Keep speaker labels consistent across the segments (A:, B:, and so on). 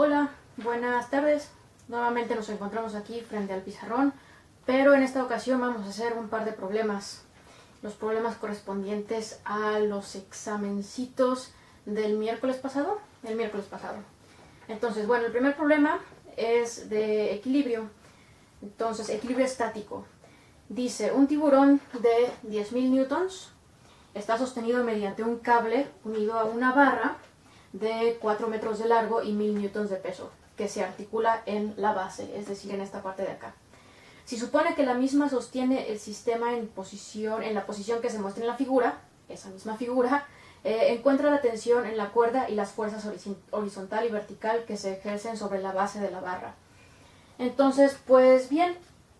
A: Hola, buenas tardes. Nuevamente nos encontramos aquí frente al pizarrón, pero en esta ocasión vamos a hacer un par de problemas. Los problemas correspondientes a los examencitos del miércoles pasado. Entonces, bueno, el primer problema es de equilibrio. Entonces, equilibrio estático. Dice, un tiburón de 10.000 newtons está sostenido mediante un cable unido a una barra de 4 metros de largo y 1.000 newtons de peso, que se articula en la base, es decir, en esta parte de acá. Si supone que la misma sostiene el sistema en la posición que se muestra en la figura, esa misma figura, encuentra la tensión en la cuerda y las fuerzas horizontal y vertical que se ejercen sobre la base de la barra. Entonces, pues bien,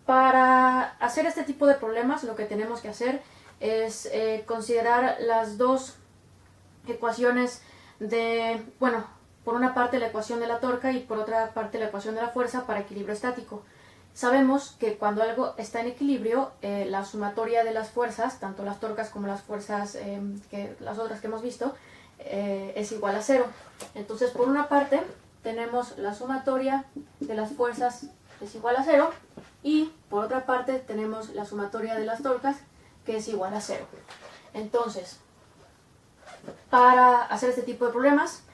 A: para hacer este tipo de problemas lo que tenemos que hacer es considerar las dos ecuaciones de, bueno, por una parte la ecuación de la torca y por otra parte la ecuación de la fuerza para equilibrio estático. Sabemos que cuando algo está en equilibrio, la sumatoria de las fuerzas, tanto las torcas como las fuerzas, las otras que hemos visto, es igual a 0. Entonces, por una parte, tenemos la sumatoria de las fuerzas es igual a 0 y por otra parte tenemos la sumatoria de las torcas que es igual a 0. Entonces, para hacer este tipo de problemas,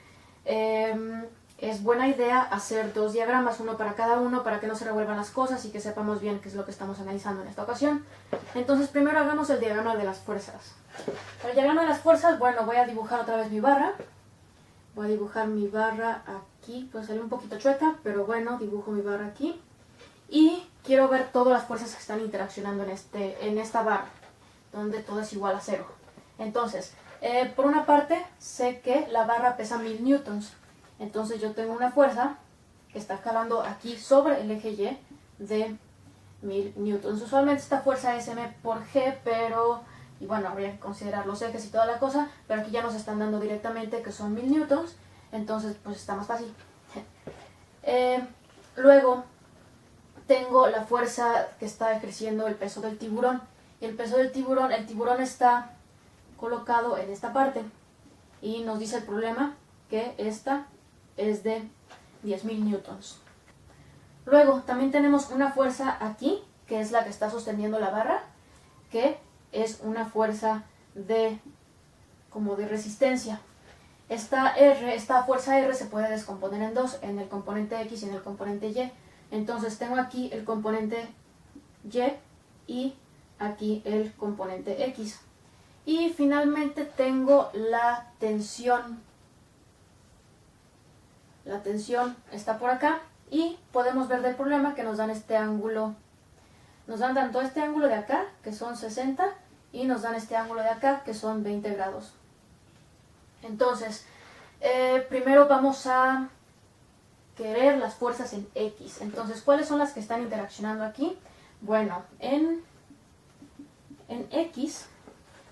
A: es buena idea hacer dos diagramas, uno para cada uno, para que no se revuelvan las cosas y que sepamos bien qué es lo que estamos analizando en esta ocasión. Entonces, primero hagamos el diagrama de las fuerzas. Para el diagrama de las fuerzas, bueno, voy a dibujar otra vez mi barra. Voy a dibujar mi barra aquí, pues salió un poquito chueca, pero bueno, dibujo mi barra aquí. Y quiero ver todas las fuerzas que están interaccionando en esta barra, donde todo es igual a 0. Entonces, por una parte, sé que la barra pesa 1.000 newtons. Entonces yo tengo una fuerza que está jalando aquí sobre el eje Y de 1.000 newtons. Usualmente esta fuerza es M por G, pero, y bueno, habría que considerar los ejes y toda la cosa, pero aquí ya nos están dando directamente que son 1.000 newtons, entonces pues está más fácil. Luego tengo la fuerza que está ejerciendo el peso del tiburón. Y el peso del tiburón, el tiburón está colocado en esta parte y nos dice el problema que esta es de 10.000 newtons. Luego también tenemos una fuerza aquí, que es la que está sosteniendo la barra, que es una fuerza como de resistencia. Esta fuerza R se puede descomponer en dos, en el componente X y en el componente Y. Entonces tengo aquí el componente Y aquí el componente X. Y finalmente tengo la tensión. La tensión está por acá y podemos ver del problema que nos dan este ángulo. Nos dan tanto este ángulo de acá, que son 60, y nos dan este ángulo de acá, que son 20 grados. Entonces, primero vamos a querer las fuerzas en X. Entonces, ¿cuáles son las que están interaccionando aquí? Bueno, en X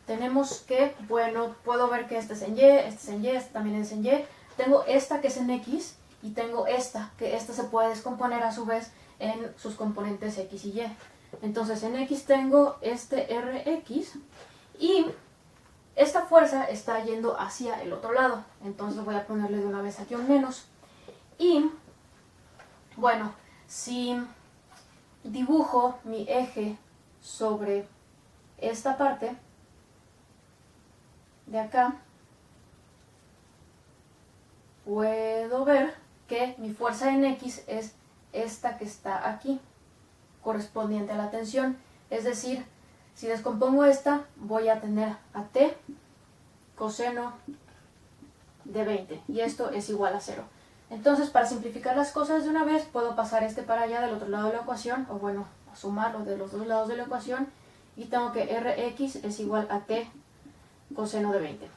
A: tenemos que, bueno, puedo ver que este es en Y, este es en Y, este también es en Y. Tengo esta que es en X y tengo esta, que esta se puede descomponer a su vez en sus componentes X y Y. Entonces en X tengo este Rx y esta fuerza está yendo hacia el otro lado. Entonces voy a ponerle de una vez aquí un menos. Y bueno, si dibujo mi eje sobre esta parte de acá, puedo ver que mi fuerza en X es esta que está aquí, correspondiente a la tensión. Es decir, si descompongo esta, voy a tener a T coseno de 20, y esto es igual a 0. Entonces, para simplificar las cosas de una vez, puedo pasar este para allá del otro lado de la ecuación, o bueno, sumarlo de los dos lados de la ecuación, y tengo que Rx es igual a T coseno de 20.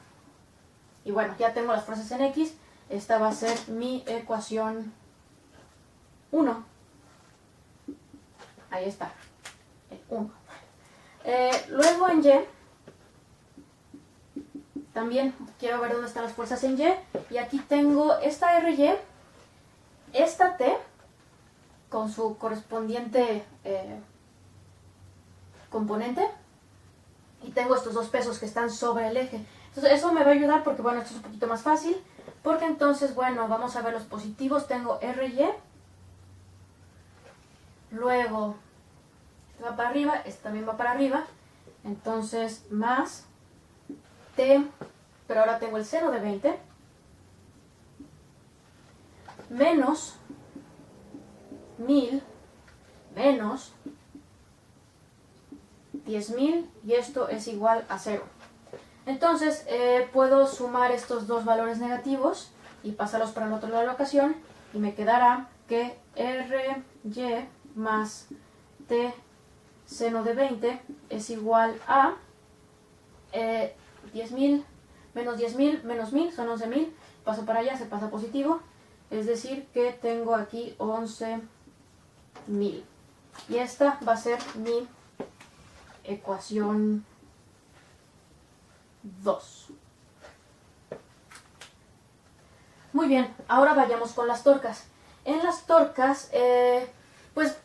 A: Y bueno, ya tengo las fuerzas en X. Esta va a ser mi ecuación 1. Ahí está, el 1. Luego en Y, también quiero ver dónde están las fuerzas en Y. Y aquí tengo esta RY, esta T, con su correspondiente componente. Y tengo estos dos pesos que están sobre el eje. Entonces eso me va a ayudar porque, bueno, esto es un poquito más fácil. porque entonces, bueno, vamos a ver los positivos. Tengo RY, luego va para arriba, este también va para arriba, entonces más T, pero ahora tengo el seno de 20, menos 1000, menos 10.000, y esto es igual a 0. Entonces puedo sumar estos dos valores negativos y pasarlos para el otro lado de la ecuación, y me quedará que RY más T seno de 20 es igual a 10.000 menos 10.000 menos 1.000 son 11.000, paso para allá, se pasa positivo, es decir que tengo aquí 11.000, y esta va a ser mi ecuación 2. Muy bien, ahora vayamos con las torcas. En las torcas, pues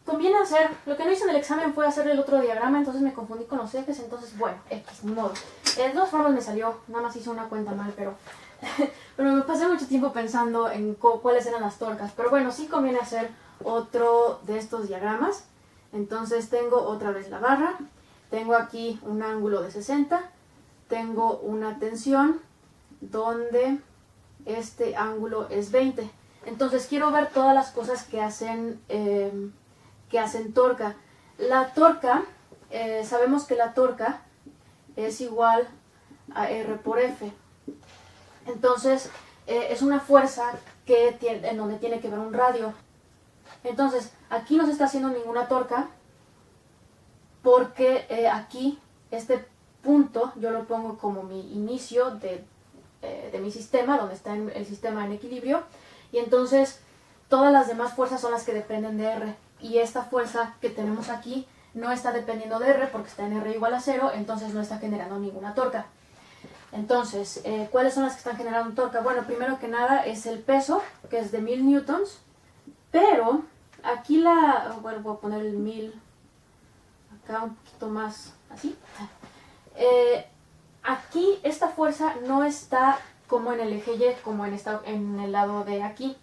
A: conviene hacer, lo que no hice en el examen fue hacer el otro diagrama, entonces me confundí con los ejes, entonces bueno, X, ni modo. De todas formas me salió, nada más hice una cuenta mal, pero me pasé mucho tiempo pensando en cuáles eran las torcas. Pero bueno, sí conviene hacer otro de estos diagramas. Entonces tengo otra vez la barra, tengo aquí un ángulo de 60, tengo una tensión donde este ángulo es 20. Entonces quiero ver todas las cosas que hacen torca. La torca, sabemos que la torca es igual a R por F. Entonces es una fuerza en donde tiene que ver un radio. Entonces aquí no se está haciendo ninguna torca porque aquí este punto yo lo pongo como mi inicio de mi sistema, donde está el sistema en equilibrio, y entonces todas las demás fuerzas son las que dependen de R, y esta fuerza que tenemos aquí no está dependiendo de R porque está en R igual a 0, entonces no está generando ninguna torca. Entonces, ¿cuáles son las que están generando torca? Bueno, primero que nada es el peso, que es de 1000 newtons, pero aquí bueno, voy a poner el 1000 acá un poquito más así. Aquí esta fuerza no está como en el eje Y, como en el lado de aquí.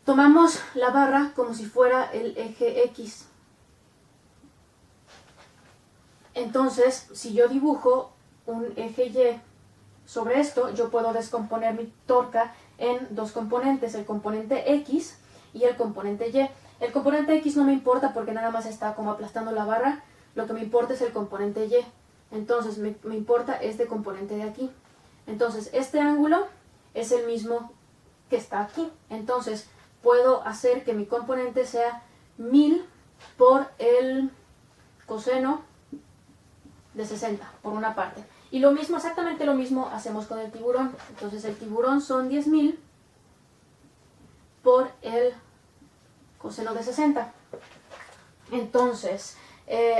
A: Tomamos la barra como si fuera el eje X. Entonces, si yo dibujo un eje Y sobre esto, yo puedo descomponer mi torca en dos componentes, el componente X y el componente Y. El componente X no me importa porque nada más está como aplastando la barra, lo que me importa es el componente Y. Entonces me importa este componente de aquí. Entonces este ángulo es el mismo que está aquí. Entonces puedo hacer que mi componente sea 1000 por el coseno de 60, por una parte. Y lo mismo, exactamente lo mismo hacemos con el tiburón. Entonces el tiburón son 10.000 por el coseno de 60. Entonces,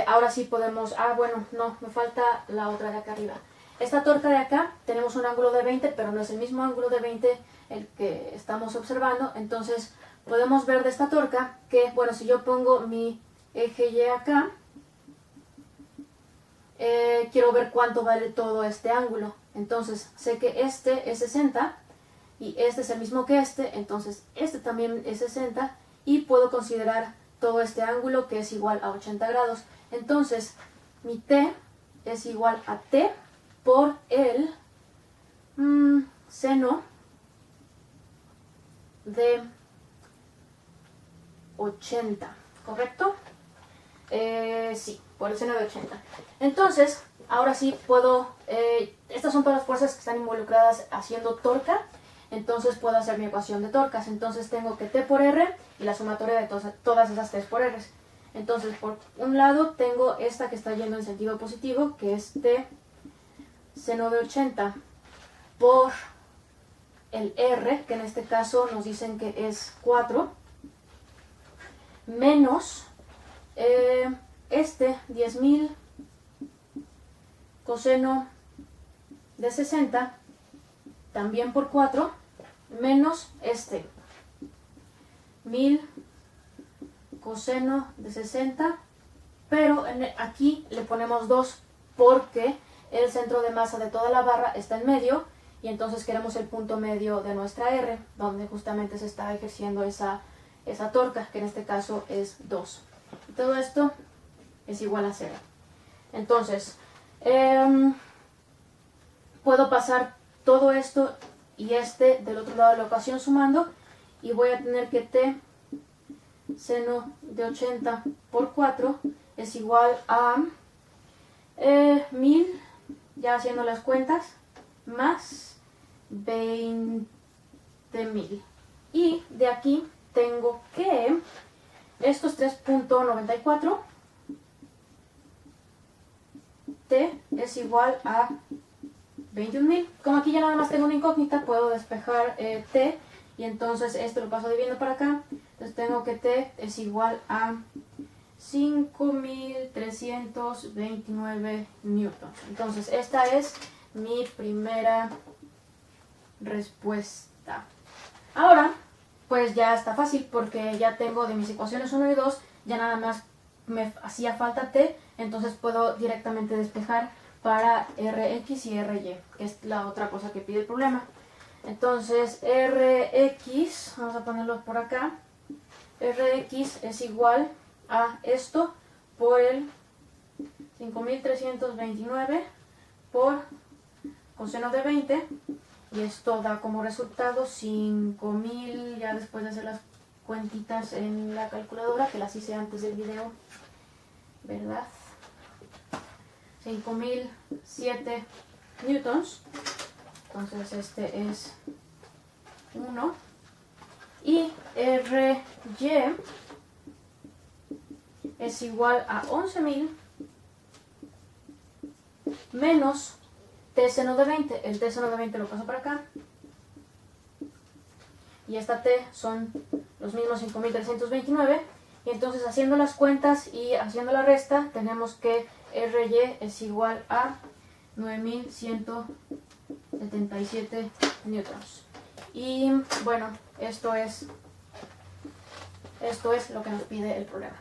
A: ahora sí podemos... bueno, no, me falta la otra de acá arriba. Esta torca de acá tenemos un ángulo de 20, pero no es el mismo ángulo de 20 el que estamos observando. Entonces podemos ver de esta torca que, bueno, si yo pongo mi eje Y acá, quiero ver cuánto vale todo este ángulo. Entonces sé que este es 60 y este es el mismo que entonces este también es 60 y puedo considerar todo este ángulo que es igual a 80 grados. Entonces mi T es igual a T por el seno de 80, ¿correcto? Sí, por el seno de 80. Entonces, ahora sí puedo, estas son todas las fuerzas que están involucradas haciendo torca, entonces puedo hacer mi ecuación de torcas. Entonces tengo que T por R y la sumatoria de todas esas T por R. Entonces, por un lado tengo esta que está yendo en sentido positivo, que es T seno de 80 por el R, que en este caso nos dicen que es 4, menos 10.000 coseno de 60, también por 4, menos 1000 coseno de 60, pero aquí le ponemos 2 porque el centro de masa de toda la barra está en medio y entonces queremos el punto medio de nuestra R, donde justamente se está ejerciendo esa torca, que en este caso es 2. Y todo esto es igual a 0. Entonces, puedo pasar todo esto y del otro lado de la ecuación sumando, y voy a tener que t seno de 80 por 4 es igual a 1000, ya haciendo las cuentas, más 20.000. Y de aquí tengo que esto es 3.94, t es igual a 21.000. Como aquí ya nada más tengo una incógnita, puedo despejar t, y entonces esto lo paso dividiendo para acá. Entonces tengo que t es igual a 5.329 newtons. Entonces esta es mi primera respuesta. Ahora, pues ya está fácil porque ya tengo de mis ecuaciones 1 y 2, ya nada más me hacía falta t, entonces puedo directamente despejar para Rx y Ry, que es la otra cosa que pide el problema. Entonces Rx, vamos a ponerlo por acá, Rx es igual a esto por el 5.329 por coseno de 20, y esto da como resultado 5.000, ya después de hacer las cuentitas en la calculadora, que las hice antes del video, ¿verdad? 5.007 newtons. Entonces este es 1. Y Ry es igual a 11.000 menos t seno de 20. El t seno de 20 lo paso para acá. Y esta t son los mismos 5.329. Y entonces haciendo las cuentas y haciendo la resta, tenemos que Ry es igual a 9.177 newtons. Y bueno, esto es lo que nos pide el problema.